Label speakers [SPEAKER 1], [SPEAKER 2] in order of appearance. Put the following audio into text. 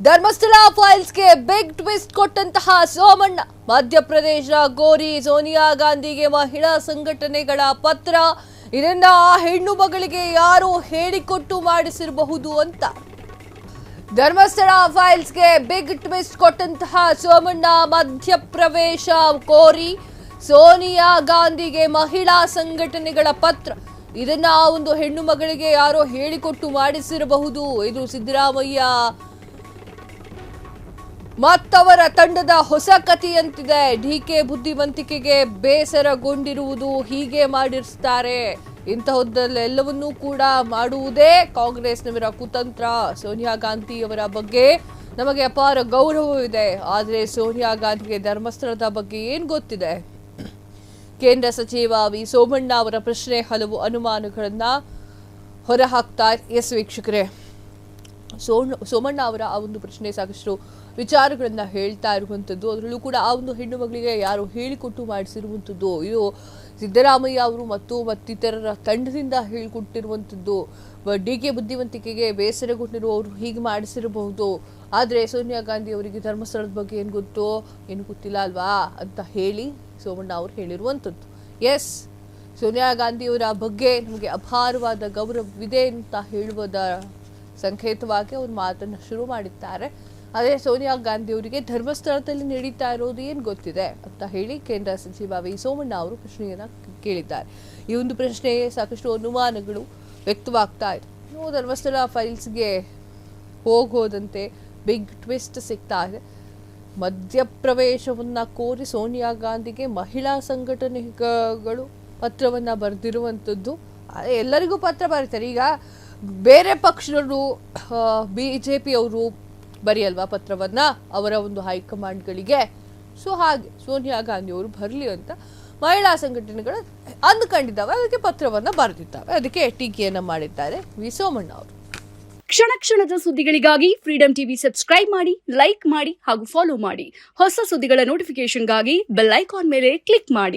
[SPEAKER 1] Dharmasthala ಫೈಲ್ಸ್ಗೆ big twist ಕೊಟ್ಟಂತಹ ಸೋಮಣ್ಣ. ಮಧ್ಯಪ್ರದೇಶ ಗೋರಿ ಸೋನಿಯಾ ಗಾಂಧಿಗೆ ಮಹಿಳಾ ಸಂಘಟನೆಗಳ ಪತ್ರ. ಇದನ್ನ ಹೆಣ್ಣು ಮಗಳಿಗೆ ಯಾರು ಹೇಳಿಕೊಟ್ಟು ಮಾಡಿಸಿರಬಹುದು ಅಂತ ಧರ್ಮಸ್ಥಳ ಫೈಲ್ಸ್ಗೆ ಬಿಗ್ ಟ್ವಿಸ್ಟ್ ಕೊಟ್ಟಂತಹ ಸೋಮಣ್ಣ. ಮಧ್ಯಪ್ರವೇಶ ಕೋರಿ ಸೋನಿಯಾ ಗಾಂಧಿಗೆ ಮಹಿಳಾ ಸಂಘಟನೆಗಳ ಪತ್ರ. ಇದನ್ನ ಒಂದು ಹೆಣ್ಣು ಮಗಳಿಗೆ ಯಾರೋ ಹೇಳಿಕೊಟ್ಟು ಮಾಡಿಸಿರಬಹುದು. ಇದು ಸಿದ್ದರಾಮಯ್ಯ ಮತ್ತವರ ತಂಡದ ಹೊಸ ಕಥೆಯಂತಿದೆ. ಡಿಕೆ ಬುದ್ಧಿವಂತಿಕೆಗೆ ಬೇಸರಗೊಂಡಿರುವುದು ಹೀಗೆ ಮಾಡಿರ್ತಾರೆ. ಇಂತಹದ್ದೆಲ್ಲವನ್ನೂ ಕೂಡ ಮಾಡುವುದೇ ಕಾಂಗ್ರೆಸ್ನವರ ಕುತಂತ್ರ. ಸೋನಿಯಾ ಗಾಂಧಿಯವರ ಬಗ್ಗೆ ನಮಗೆ ಅಪಾರ ಗೌರವವಿದೆ, ಆದರೆ ಸೋನಿಯಾ ಗಾಂಧಿಗೆ ಧರ್ಮಸ್ಥಳದ ಬಗ್ಗೆ ಏನ್ ಗೊತ್ತಿದೆ? ಕೇಂದ್ರ ಸಚಿವ ವಿ ಸೋಮಣ್ಣ ಅವರ ಪ್ರಶ್ನೆ ಹಲವು ಅನುಮಾನಗಳನ್ನ ಹೊರಹಾಕ್ತಾ ಎಸ್ ವೀಕ್ಷಕರೇ. ಸೋಮಣ್ಣ ಅವರ ಆ ಒಂದು ಪ್ರಶ್ನೆ ಸಾಕಷ್ಟು ವಿಚಾರಗಳನ್ನ ಹೇಳ್ತಾ ಇರುವಂಥದ್ದು. ಅದರಲ್ಲೂ ಕೂಡ ಆ ಒಂದು ಹೆಣ್ಣು ಮಗಳಿಗೆ ಯಾರು ಹೇಳಿಕೊಟ್ಟು ಮಾಡಿಸಿರುವಂಥದ್ದು. ಇದು ಸಿದ್ದರಾಮಯ್ಯ ಅವರು ಮತ್ತು ಮತ್ತಿತರರ ತಂಡದಿಂದ ಹೇಳಿಕೊಟ್ಟಿರುವಂಥದ್ದು. ಡಿಕೆ ಬುದ್ಧಿವಂತಿಕೆಗೆ ಬೇಸರಗೊಂಡಿರುವವರು ಹೀಗೆ ಮಾಡಿಸಿರಬಹುದು, ಆದರೆ ಸೋನಿಯಾ ಗಾಂಧಿ ಅವರಿಗೆ ಧರ್ಮಸ್ಥಳದ ಬಗ್ಗೆ ಏನು ಗೊತ್ತೋ ಏನು ಗೊತ್ತಿಲ್ಲ ಅಲ್ವಾ ಅಂತ ಹೇಳಿ ಸೋಮಣ್ಣ ಅವರು ಹೇಳಿರುವಂಥದ್ದು. ಎಸ್, ಸೋನಿಯಾ ಗಾಂಧಿಯವರ ಬಗ್ಗೆ ನಮಗೆ ಅಪಾರವಾದ ಗೌರವವಿದೆ ಅಂತ ಹೇಳುವುದ ಸಂಕೇತವಾಗಿ ಅವರು ಮಾತನ್ನು ಶುರು ಮಾಡಿದ್ದಾರೆ. ಅದೇ ಸೋನಿಯಾ ಗಾಂಧಿ ಅವರಿಗೆ ಧರ್ಮಸ್ಥಳದಲ್ಲಿ ನಡೀತಾ ಇರೋದು ಏನು ಗೊತ್ತಿದೆ ಅಂತ ಹೇಳಿ ಕೇಂದ್ರ ಸಚಿವ ವಿ ಸೋಮಣ್ಣ ಅವರು ಪ್ರಶ್ನೆಯನ್ನ ಕೇಳಿದ್ದಾರೆ. ಈ ಒಂದು ಪ್ರಶ್ನೆಗೆ ಸಾಕಷ್ಟು ಅನುಮಾನಗಳು ವ್ಯಕ್ತವಾಗ್ತಾ ಇದೆ. ಧರ್ಮಸ್ಥಳ ಫೈಲ್ಸ್ಗೆ ಹೋಗೋದಂತೆ ಬಿಗ್ ಟ್ವಿಸ್ಟ್ ಸಿಗ್ತಾ ಇದೆ. ಮಧ್ಯಪ್ರವೇಶವನ್ನ ಕೋರಿ ಸೋನಿಯಾ ಗಾಂಧಿಗೆ ಮಹಿಳಾ ಸಂಘಟನೆಗಳು ಪತ್ರವನ್ನ ಬರೆದಿರುವಂಥದ್ದು. ಎಲ್ಲರಿಗೂ ಪತ್ರ ಬರೀತಾರೆ. ಈಗ ಬೇರೆ ಪಕ್ಷಗಳು ಬಿಜೆಪಿ ಅವರು ಬರೆಯಲ್ವಾ ಪತ್ರವನ್ನ ಅವರ ಒಂದು ಹೈಕಮಾಂಡ್ಗಳಿಗೆ. ಸೊ ಹಾಗೆ ಸೋನಿಯಾ ಗಾಂಧಿ ಅವರು ಬರಲಿ ಅಂತ ಮಹಿಳಾ ಸಂಘಟನೆಗಳು ಅಂದುಕೊಂಡಿದ್ದಾವೆ, ಅದಕ್ಕೆ ಪತ್ರವನ್ನ ಬರೆದಿದ್ದಾವೆ. ಅದಕ್ಕೆ ಟೀಕೆಯನ್ನ ಮಾಡಿದ್ದಾರೆ ವಿ ಸೋಮಣ್ಣ ಅವರು.
[SPEAKER 2] ಕ್ಷಣ ಕ್ಷಣದ ಸುದ್ದಿಗಳಿಗಾಗಿ ಫ್ರೀಡಂ ಟಿವಿ ಸಬ್ಸ್ಕ್ರೈಬ್ ಮಾಡಿ, ಲೈಕ್ ಮಾಡಿ ಹಾಗೂ ಫಾಲೋ ಮಾಡಿ. ಹೊಸ ಸುದ್ದಿಗಳ ನೋಟಿಫಿಕೇಶನ್ಗಾಗಿ ಬೆಲ್ ಐಕಾನ್ ಮೇಲೆ ಕ್ಲಿಕ್ ಮಾಡಿ.